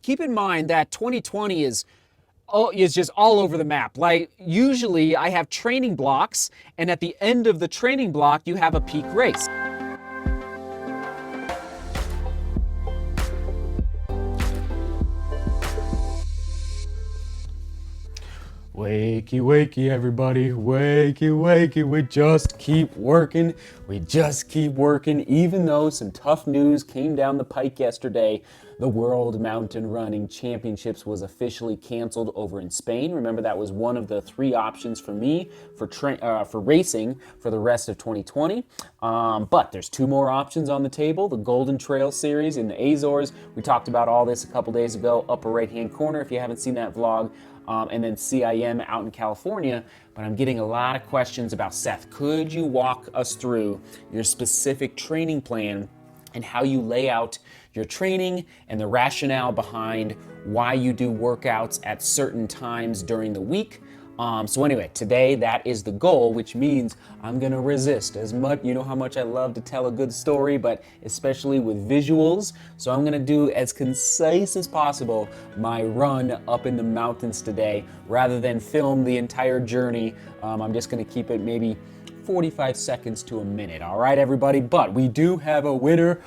keep in mind that 2020 is just all over the map. Like, usually I have training blocks, and at the end of the training block, you have a peak race. Wakey, wakey, everybody, wakey, wakey, we just keep working, even though some tough news came down the pike yesterday. The World Mountain Running Championships was officially canceled over in Spain. Remember, that was one of the 3 options for me for racing for the rest of 2020. But there's 2 more options on the table. The Golden Trail Series in the Azores. We talked about all this a couple days ago, upper right-hand corner if you haven't seen that vlog. And then CIM out in California. But I'm getting a lot of questions about, Seth, could you walk us through your specific training plan and how you lay out your training and the rationale behind why you do workouts at certain times during the week? So anyway, today that is the goal, which means I'm gonna resist as much. You know how much I love to tell a good story, but especially with visuals. So I'm gonna do as concise as possible my run up in the mountains today, rather than film the entire journey. I'm just gonna keep it maybe 45 seconds to a minute, all right, everybody? But we do have a winner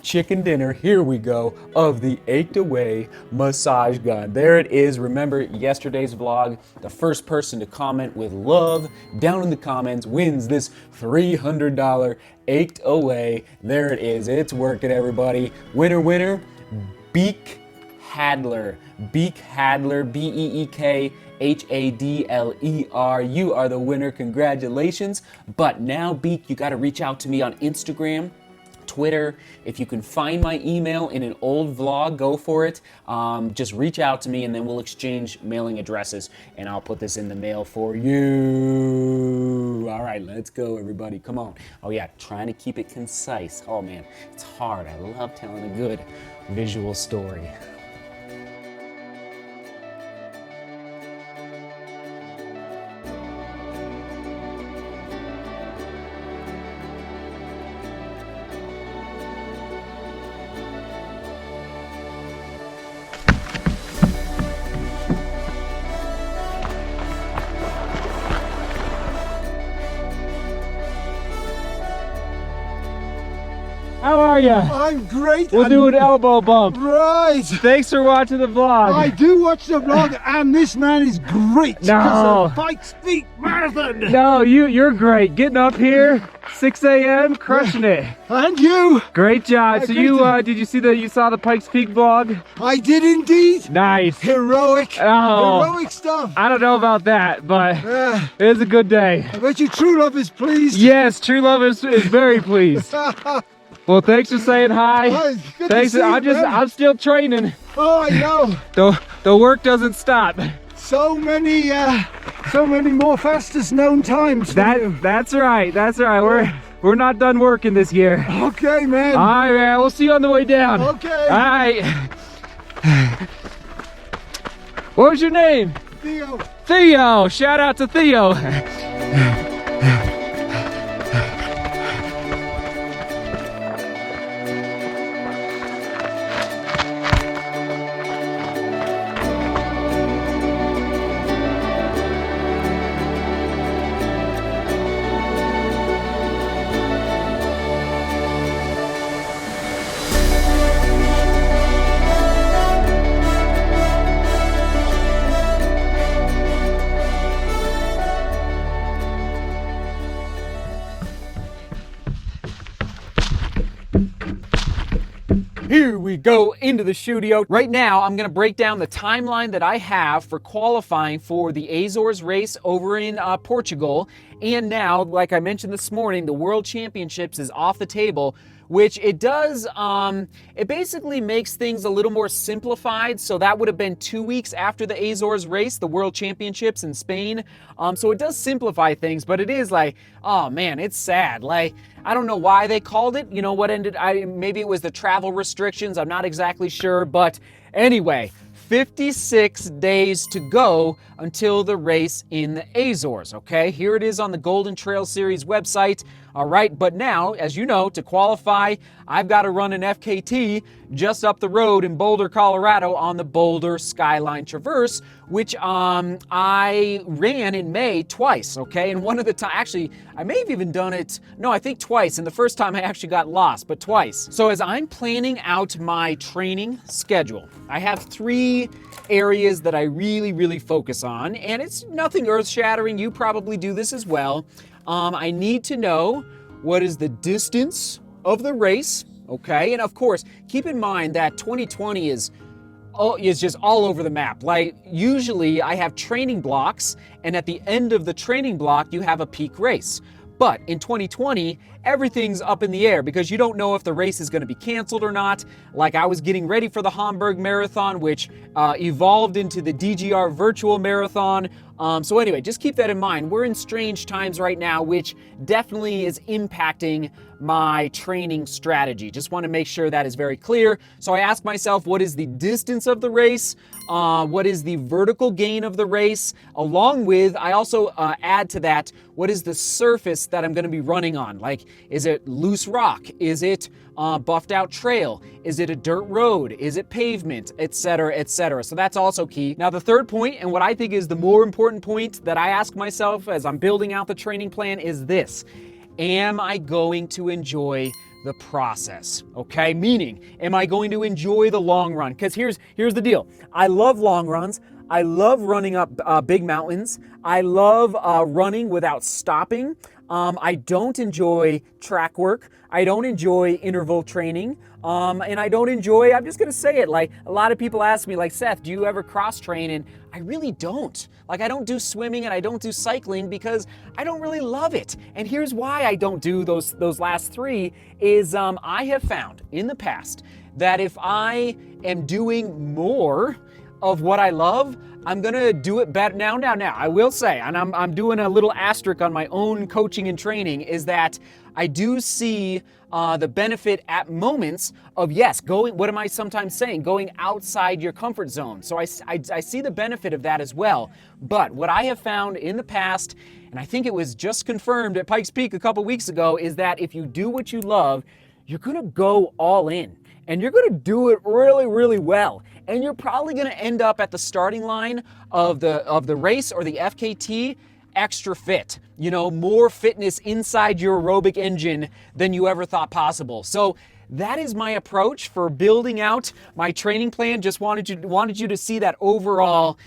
chicken dinner, here we go, of the Ached Away massage gun. There it is. Remember yesterday's vlog, the first person to comment with love down in the comments wins this $300 Ached Away. There it is. It's working, everybody. Winner, Beek Hadler. Beek Hadler, BEEK HADLER. You are the winner. Congratulations. But now, Beek, you got to reach out to me on Instagram, Twitter. If you can find my email in an old vlog, go for it. Just reach out to me and then we'll exchange mailing addresses and I'll put this in the mail for you. All right, let's go, everybody. Come on. Oh yeah, trying to keep it concise. Oh man, it's hard. I love telling a good visual story. How are you? I'm great. We'll do an elbow bump. Right. Thanks for watching the vlog. I do watch the vlog, and this man is great. No. Pikes Peak Marathon. No, you're great. Getting up here, 6 a.m., crushing it. And you. Great job. So did you saw the Pikes Peak vlog? I did indeed. Nice. Heroic. Heroic stuff. I don't know about that, but it was a good day. I bet you True Love is pleased. Yes, True Love is very pleased. Well, thanks for saying hi. Oh, Thanks. I'm still training. Oh, I know. The work doesn't stop. So many more fastest known times. That's right. We're not done working this year. Okay, man. All right, man. We'll see you on the way down. Okay. All right. What was your name? Theo. Theo. Shout out to Theo. Here we go into the studio. Right now, I'm gonna break down the timeline that I have for qualifying for the Azores race over in Portugal. And now, like I mentioned this morning, the World Championships is off the table, which it does, it basically makes things a little more simplified. So that would have been 2 weeks after the Azores race, the World Championships in Spain. So it does simplify things, but it is like, oh man, it's sad. Like, I don't know why they called it, you know, maybe it was the travel restrictions, I'm not exactly sure, but anyway, 56 days to go until the race in the Azores, okay? Here it is on the Golden Trail Series website. All right, but now, as you know, to qualify, I've got to run an FKT just up the road in Boulder, Colorado on the Boulder Skyline Traverse, which I ran in May twice, okay? And one of the time, actually, I may have even done it, no, I think twice. And the first time I actually got lost, but twice. So as I'm planning out my training schedule, I have 3 areas that I really focus on, and it's nothing earth-shattering. You probably do this as well. I need to know what is the distance of the race, okay? And of course, keep in mind that 2020 is just all over the map. Like, usually I have training blocks, and at the end of the training block, you have a peak race. But in 2020, everything's up in the air because you don't know if the race is going to be canceled or not. Like, I was getting ready for the Hamburg Marathon, which evolved into the DGR Virtual Marathon. So anyway, just keep that in mind. We're in strange times right now, which definitely is impacting my training strategy. Just want to make sure that is very clear. So I ask myself, what is the distance of the race? What is the vertical gain of the race? Along with, I also add to that, what is the surface that I'm going to be running on? Like, is it loose rock? Is it buffed out trail? Is it a dirt road? Is it pavement? Etc., etc. So that's also key. Now, the third point, and what I think is the more important point that I ask myself as I'm building out the training plan, is this: am I going to enjoy the process? Okay, meaning, am I going to enjoy the long run? Because here's the deal. I love long runs. I love running up big mountains. I love running without stopping. I don't enjoy track work. I don't enjoy interval training. And I don't enjoy, I'm just going to say it, like, a lot of people ask me, like, Seth, do you ever cross train? And I really don't. Like, I don't do swimming and I don't do cycling because I don't really love it. And here's why I don't do those last 3 is I have found in the past that if I am doing more of what I love, I'm gonna do it better. Now, I will say, and I'm doing a little asterisk on my own coaching and training, is that I do see the benefit at moments of, yes, going, what am I sometimes saying? Going outside your comfort zone. So I see the benefit of that as well. But what I have found in the past, and I think it was just confirmed at Pikes Peak a couple weeks ago, is that if you do what you love, you're gonna go all in. And you're gonna do it really well. And you're probably gonna end up at the starting line of the race or the FKT extra fit. You know, more fitness inside your aerobic engine than you ever thought possible. So that is my approach for building out my training plan. Just wanted you to see that overall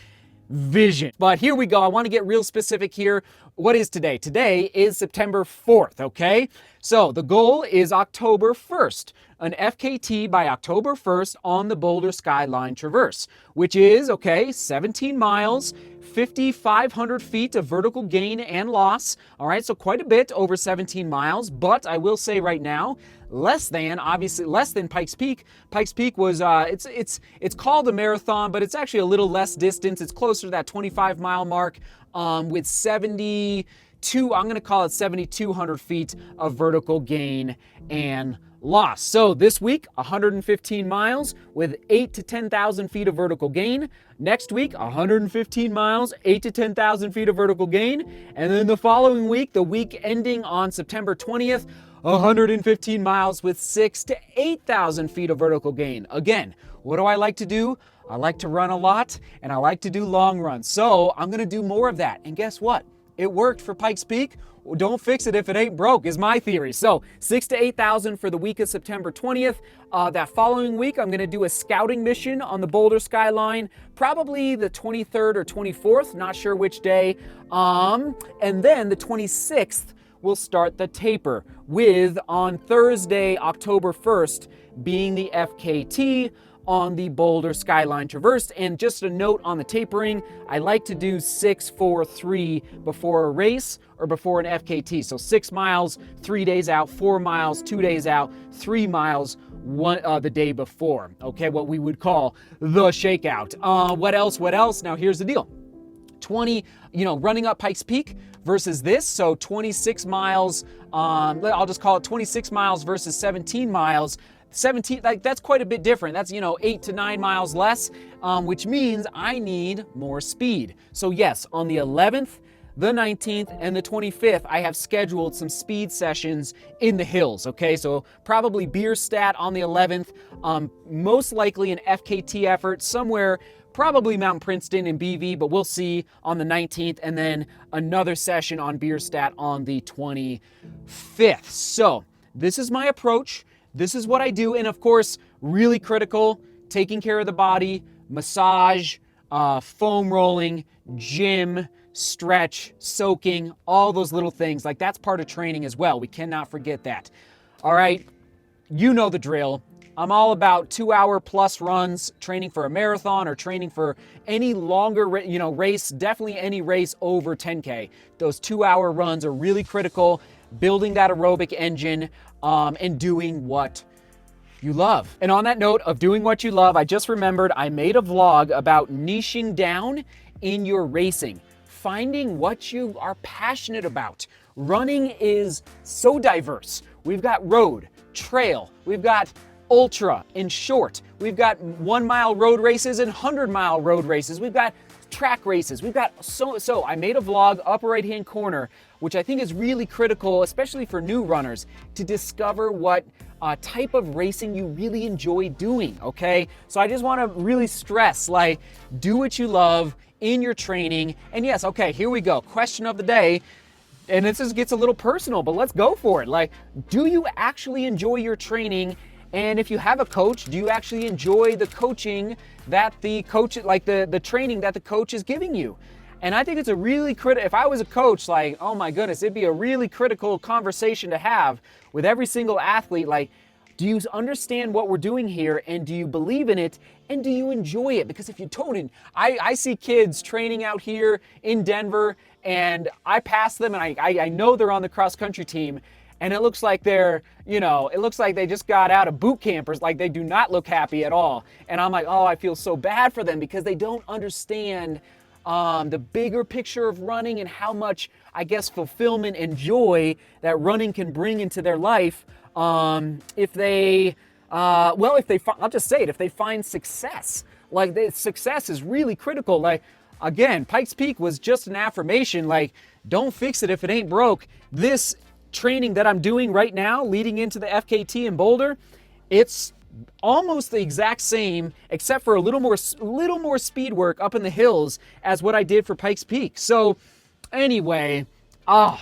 vision. But here we go. I want to get real specific here. What is today? Today is September 4th, okay? So the goal is October 1st, an FKT by October 1st on the Boulder Skyline Traverse, which is, okay, 17 miles, 5,500 feet of vertical gain and loss. All right, so quite a bit over 17 miles, but I will say right now, obviously less than Pikes Peak. Pikes Peak was, it's called a marathon, but it's actually a little less distance. It's closer to that 25-mile mark with 72, I'm going to call it 7,200 feet of vertical gain and loss. So this week, 115 miles with 8 to 10,000 feet of vertical gain. Next week, 115 miles, 8 to 10,000 feet of vertical gain. And then the following week, the week ending on September 20th, 115 miles with 6 to 8,000 feet of vertical gain. Again, what do I like to do? I like to run a lot and I like to do long runs. So I'm going to do more of that. And guess what? It worked for Pikes Peak. Well, don't fix it if it ain't broke, is my theory. So 6 to 8,000 for the week of September 20th. That following week, I'm going to do a scouting mission on the Boulder Skyline, probably the 23rd or 24th, not sure which day. And then the 26th, we'll start the taper with on Thursday, October 1st, being the FKT on the Boulder Skyline Traverse. And just a note on the tapering, I like to do 6, 4, 3 before a race or before an FKT. So 6 miles, 3 days out, 4 miles, 2 days out, 3 miles, the day before. Okay, what we would call the shakeout. What else? Now here's the deal. 20, running up Pikes Peak versus this. So 26 miles, I'll just call it 26 miles versus 17 miles. 17, like, that's quite a bit different. That's, 8 to 9 miles less, which means I need more speed. So yes, on the 11th, the 19th, and the 25th, I have scheduled some speed sessions in the hills, okay? So probably Bierstadt on the 11th, most likely an FKT effort somewhere, probably Mount Princeton in BV, but we'll see on the 19th, and then another session on Bierstadt on the 25th. So this is my approach. This is what I do, and of course, really critical, taking care of the body, massage, foam rolling, gym, stretch, soaking, all those little things. Like, that's part of training as well. We cannot forget that. All right, you know the drill. I'm all about 2-hour plus runs, training for a marathon or training for any longer, race, definitely any race over 10K. Those 2-hour runs are really critical, building that aerobic engine, and doing what you love. And on that note of doing what you love, I just remembered I made a vlog about niching down in your racing, finding what you are passionate about. Running is so diverse. We've got road, trail, we've got ultra and short, we've got 1-mile road races and 100-mile road races, we've got track races, we've got so I made a vlog, upper right hand corner, which I think is really critical, especially for new runners, to discover what type of racing you really enjoy doing, okay? So I just want to really stress, like, do what you love in your training. And yes, okay, here we go. Question of the day. And this gets a little personal, but let's go for it. Like, do you actually enjoy your training? And if you have a coach, do you actually enjoy the coaching that the coach, like the training that the coach is giving you? And I think it's a really critical, if I was a coach, like, oh my goodness, it'd be a really critical conversation to have with every single athlete. Like, do you understand what we're doing here, and do you believe in it, and do you enjoy it? Because if you don't, I see kids training out here in Denver, and I pass them, and I know they're on the cross country team, and it looks like they're, it looks like they just got out of boot campers. Like, they do not look happy at all. And I'm like, oh, I feel so bad for them because they don't understand the bigger picture of running and how much, I guess, fulfillment and joy that running can bring into their life. If they, I'll just say it, if they find success. Like, success is really critical. Like, again, Pikes Peak was just an affirmation. Like, don't fix it if it ain't broke. This training that I'm doing right now, leading into the FKT in Boulder, it's almost the exact same, except for a little more speed work up in the hills as what I did for Pikes Peak. So anyway,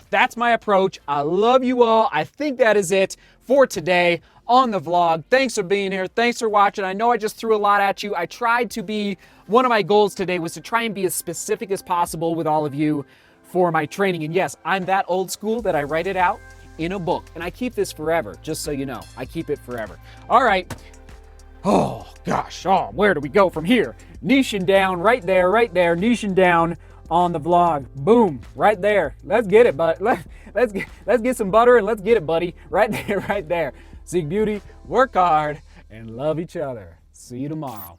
that's my approach. I love you all. I think that is it for today on the vlog. Thanks for being here. Thanks for watching. I know I just threw a lot at you. I tried to be, one of my goals today was to try and be as specific as possible with all of you for my training. And yes, I'm that old school that I write it out in a book, and I keep this forever, just so you know. I keep it forever. All right. Oh gosh, where do we go from here? Niching down right there, niching down on the vlog. Boom, right there. Let's get it, but let's get some butter and let's get it, buddy. Right there, right there. Seek beauty, work hard, and love each other. See you tomorrow.